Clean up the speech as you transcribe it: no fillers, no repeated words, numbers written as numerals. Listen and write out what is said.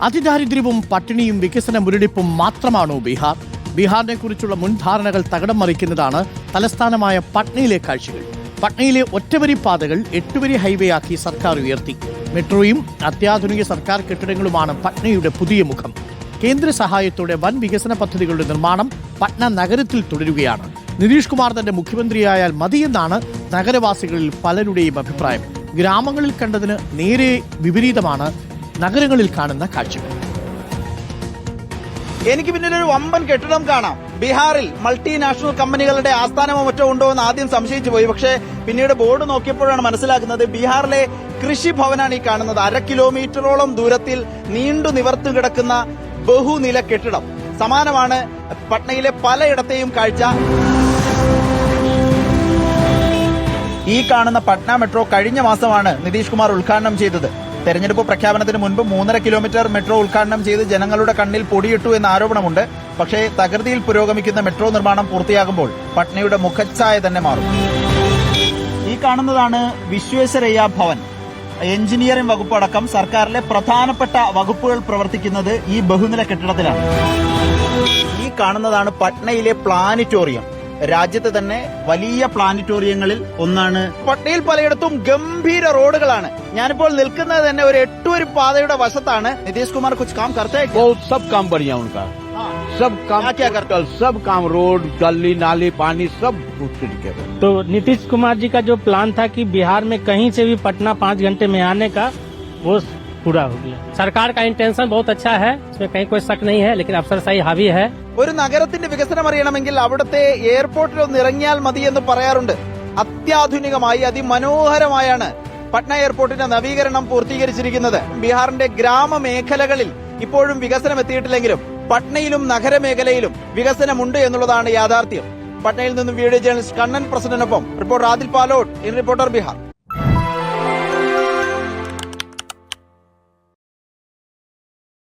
അതിദാരിദ്ര്യവും പട്ടിണിയും വികസന മുരടിപ്പും മാത്രമാണോ ബീഹാർ? ബീഹാറിനെ കുറിച്ചുള്ള മുൻധാരണകൾ തകിടം മറിക്കുന്നതാണ് തലസ്ഥാനമായ പട്നയിലെ കാഴ്ചകൾ. പട്നയിലെ ഒറ്റവരി പാതകൾ 8-വരി ഹൈവേ ആക്കി സർക്കാർ ഉയർത്തി. മെട്രോയും അത്യാധുനിക സർക്കാർ കെട്ടിടങ്ങളുമാണ് പട്നയുടെ പുതിയ മുഖം. കേന്ദ്ര സഹായത്തോടെ വൻ വികസന പദ്ധതികളുടെ നിർമ്മാണം പട്ന നഗരത്തിൽ തുടരുകയാണ്. നിതീഷ് കുമാർ തന്റെ മുഖ്യമന്ത്രിയായാൽ മതിയെന്നാണ് നഗരവാസികളിൽ പലരുടെയും അഭിപ്രായം. ഗ്രാമങ്ങളിൽ കണ്ടതിന് നേരെ വിപരീതമാണ് നഗരങ്ങളിൽ കാണുന്ന കാഴ്ചകൾ. എനിക്ക് പിന്നിൽ ഒരു വമ്പൻ കെട്ടിടം കാണാം. ബീഹാറിൽ മൾട്ടിനാഷണൽ കമ്പനികളുടെ ആസ്ഥാനമോ മറ്റോ ഉണ്ടോ എന്ന് ആദ്യം സംശയിച്ചു പോയി. പക്ഷേ പിന്നീട് ബോർഡ് നോക്കിയപ്പോഴാണ് മനസ്സിലാക്കുന്നത് ബീഹാറിലെ കൃഷിഭവനാണ് ഈ കാണുന്നത്. 1/2 കിലോമീറ്ററോളം ദൂരത്തിൽ നീണ്ടു നിവർന്നു കിടക്കുന്ന ബഹുനില കെട്ടിടം. സമാനമാണ് പട്നയിലെ പലയിടത്തെയും കാഴ്ച. ഈ കാണുന്ന പട്ന മെട്രോ കഴിഞ്ഞ മാസമാണ് നിതീഷ് കുമാർ ഉദ്ഘാടനം ചെയ്തത്. തെരഞ്ഞെടുപ്പ് പ്രഖ്യാപനത്തിന് മുൻപ് 3.5 കിലോമീറ്റർ മെട്രോ ഉദ്ഘാടനം ചെയ്ത് ജനങ്ങളുടെ കണ്ണിൽ പൊടിയിട്ടു എന്ന ആരോപണമുണ്ട്. പക്ഷേ തകൃതിയിൽ പുരോഗമിക്കുന്ന മെട്രോ നിർമ്മാണം പൂർത്തിയാകുമ്പോൾ പട്നയുടെ മുഖച്ഛായ തന്നെ മാറും. ഈ കാണുന്നതാണ് വിശ്വേശ്വരയ്യ ഭവൻ. എഞ്ചിനീയറിംഗ് വകുപ്പ് അടക്കം സർക്കാരിലെ പ്രധാനപ്പെട്ട വകുപ്പുകൾ പ്രവർത്തിക്കുന്നത് ഈ ബഹുനില കെട്ടിടത്തിലാണ്. ഈ കാണുന്നതാണ് പട്നയിലെ പ്ലാനറ്റോറിയം. രാജ്യത്ത് തന്നെ വലിയ പ്ലാനറ്റോറിയങ്ങളിൽ ഒന്നാണ്. പട്നയിൽ പലയിടത്തും ഗംഭീര റോഡുകളാണ്. ഞാനിപ്പോൾ നിൽക്കുന്നത് തന്നെ ഒരു 8-വരി പാതയുടെ വശത്താണ്. നിതീഷ് കുമാർ കുछ काम करते हैं? बहुत सब काम बढ़िया उनका, सब काम क्या करते? सब काम रोड गली नाली पानी सब कुछ तरीके से। तो नीतीश कुमार जी का जो प्लान था कि बिहार में कहीं से भी पटना 5 घंटे में आने का, वो पूरा हो गया. सरकार का इंटेंशन बहुत अच्छा है, इसमें कहीं कोई शक नहीं है, लेकिन अफसरशाही हावी है. ഒരു നഗരത്തിന്റെ വികസനം അറിയണമെങ്കിൽ അവിടുത്തെ എയർപോർട്ടിൽ ഒന്ന് ഇറങ്ങിയാൽ മതി എന്ന് പറയാറുണ്ട്. അത്യാധുനികമായി അതിമനോഹരമായാണ് പട്ന എയർപോർട്ടിന്റെ നവീകരണം പൂർത്തീകരിച്ചിരിക്കുന്നത്. ബീഹാറിന്റെ ഗ്രാമമേഖലകളിൽ ഇപ്പോഴും വികസനം എത്തിയിട്ടില്ലെങ്കിലും പട്നയിലും നഗരമേഖലയിലും വികസനമുണ്ട് എന്നുള്ളതാണ് യാഥാർത്ഥ്യം. പട്നയിൽ നിന്നും വീഡിയോ ജേർണലിസ്റ്റ് കണ്ണൻ പ്രസിഡന്റിനൊപ്പം reporter Adil Palode, in reporter Bihar.